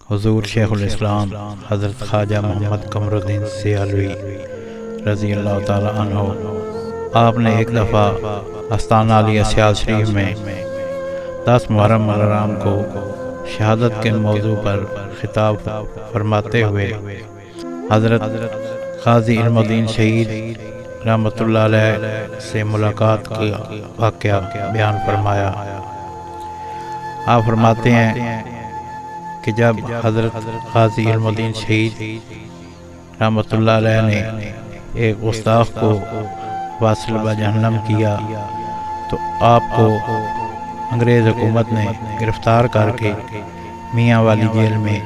حضور شیخ الاسلام حضرت خواجہ محمد قمر الدین سیالوی رضی اللہ تعالی عنہ، آپ نے ایک دفعہ آستانہ علیہ سیال شریف میں 10 محرم الحرام کو شہادت کے موضوع پر خطاب فرماتے ہوئے حضرت قاضی علم الدین شہید رحمۃ اللہ علیہ سے ملاقات کا واقعہ بیان فرمایا۔ آپ فرماتے ہیں کہ جب حضرت قاضی علم الدین شہید رحمۃ اللہ علیہ نے ایک گستاخ کو واصل بجہنم کیا تو آپ کو انگریز حکومت نے گرفتار کر کے میاں والی جیل میں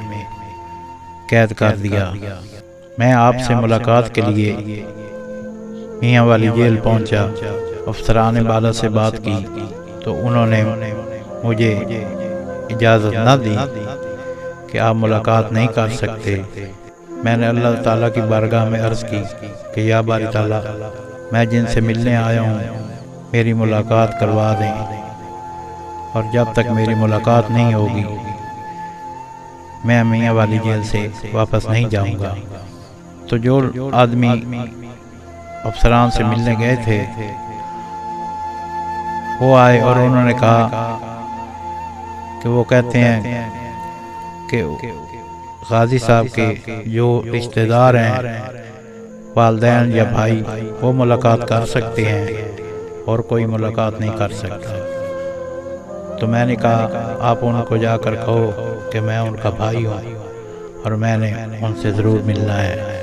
قید کر دیا۔ میں آپ سے ملاقات کے لیے میاں والی جیل پہنچا، افسران بالا سے بات کی تو انہوں نے مجھے اجازت نہ دی کہ آپ ملاقات نہیں کر سکتے۔ میں نے اللہ تعالیٰ کی بارگاہ میں عرض کی کہ یا باری تعالیٰ، میں جن سے ملنے آیا ہوں میری ملاقات کروا دیں، اور جب تک میری ملاقات نہیں ہوگی میں میاں والی جیل سے واپس نہیں جاؤں گا۔ تو جو آدمی افسران سے ملنے گئے تھے وہ آئے اور انہوں نے کہا کہ وہ کہتے ہیں کہ غازی صاحب کے جو رشتہ دار ہیں، والدین یا بھائی، وہ ملاقات کر سکتے ہیں اور کوئی ملاقات نہیں کر سکتا۔ تو میں نے کہا آپ ان کو جا کر کہو کہ میں ان کا بھائی ہوں اور میں نے ان سے ضرور ملنا ہے۔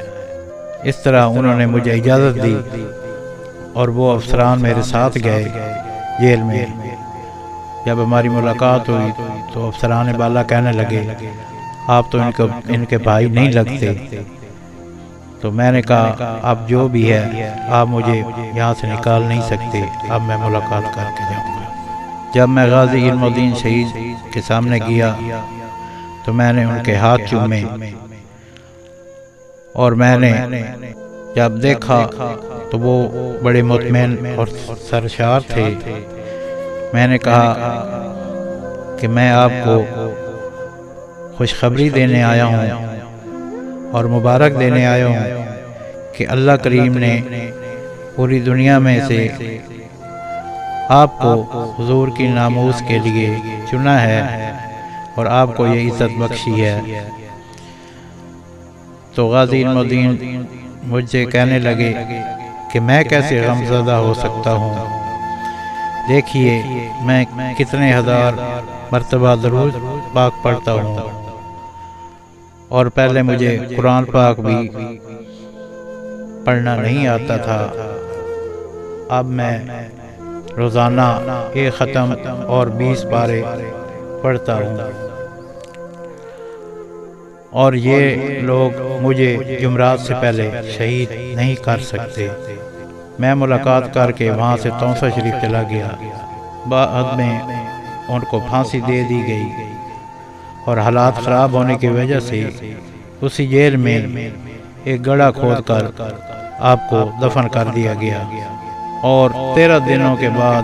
اس طرح انہوں نے مجھے اجازت دی اور وہ افسران میرے ساتھ گئے جیل میں۔ جب ہماری ملاقات ہوئی تو افسران بالا کہنے لگے آپ تو ان کے بھائی نہیں لگتے۔ تو میں نے کہا اب جو بھی ہے آپ مجھے یہاں سے نکال نہیں سکتے، اب میں ملاقات کر کے جاؤں گا۔ جب میں غازی علم الدین شہید کے سامنے گیا تو میں نے ان کے ہاتھ چومے، اور میں نے جب دیکھا تو وہ بڑے مطمئن اور سرشار تھے۔ میں نے کہا کہ میں آپ کو خوشخبری دینے آیا ہوں اور مبارک دینے آیا ہوں کہ اللہ کریم نے پوری دنیا میں سے آپ کو حضور کی ناموس کے لیے چنا ہے اور آپ کو یہ عزت بخشی ہے۔ تو غازی علم الدین مجھ سے کہنے لگے کہ میں کیسے غمزدہ ہو سکتا ہوں، دیکھیے میں کتنے ہزار مرتبہ درود پاک پڑھتا ہوں، اور پہلے مجھے قرآن پاک بھی پڑھنا نہیں آتا تھا، اب میں روزانہ 1 ختم اور 20 پارے پڑھتا ہوں، اور یہ لوگ مجھے جمعرات سے پہلے شہید نہیں کر سکتے۔ میں ملاقات کر کے وہاں سے توسہ شریف چلا گیا۔ بعد میں ان کو پھانسی دے دی گئی، اور حالات خراب ہونے کی وجہ سے اسی جیل میں ایک گڑھا کھود کر آپ کو دفن کر دیا گیا، اور 13 دنوں کے بعد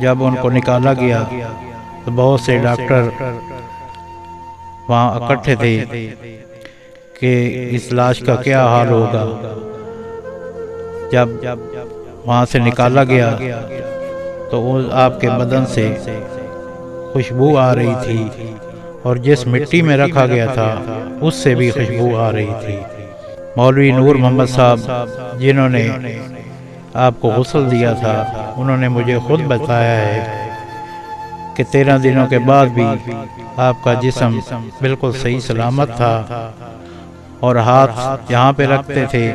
جب ان کو نکالا گیا تو بہت سے ڈاکٹر وہاں اکٹھے تھے کہ اس لاش کا کیا حال ہوگا۔ جب وہاں سے نکالا گیا تو آپ کے بدن سے خوشبو آ رہی تھی، اور جس مٹی میں رکھا گیا تھا اس سے بھی خوشبو آ رہی تھی۔ مولوی نور محمد صاحب جنہوں نے آپ کو غسل دیا تھا، انہوں نے مجھے خود بتایا ہے کہ 13 دنوں کے بعد بھی آپ کا جسم بالکل صحیح سلامت تھا، اور ہاتھ جہاں پہ رکھتے تھے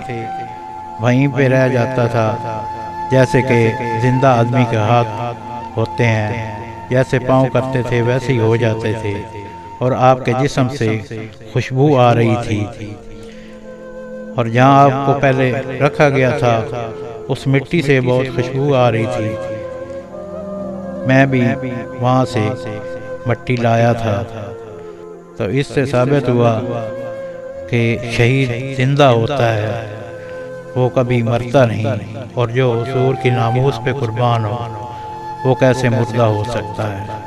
وہیں پہ رہ جاتا تھا، جیسے کہ زندہ آدمی کے ہاتھ ہوتے ہیں، جیسے پاؤں کرتے تھے ویسے ہی ہو جاتے تھے، اور آپ کے جسم سے خوشبو آ رہی تھی، اور جہاں آپ کو پہلے رکھا گیا تھا اس مٹی سے بہت خوشبو آ رہی تھی۔ میں بھی وہاں سے مٹی لایا تھا، تو اس سے ثابت ہوا کہ شہید زندہ ہوتا ہے، وہ کبھی مرتا نہیں، اور جو حضور کی ناموس پہ قربان ہو وہ کیسے مردہ ہو سکتا ہے۔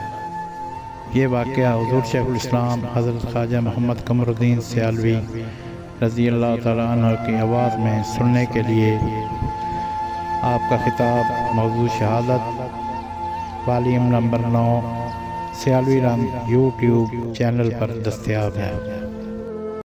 یہ واقعہ حضور شیخ الاسلام حضرت خواجہ محمد قمر الدین سیالوی رضی اللہ تعالیٰ عنہ کی آواز میں سننے کے لیے آپ کا خطاب موضوع شہادت والیوم نمبر 9 سیالوی رنگ یوٹیوب چینل پر دستیاب ہے۔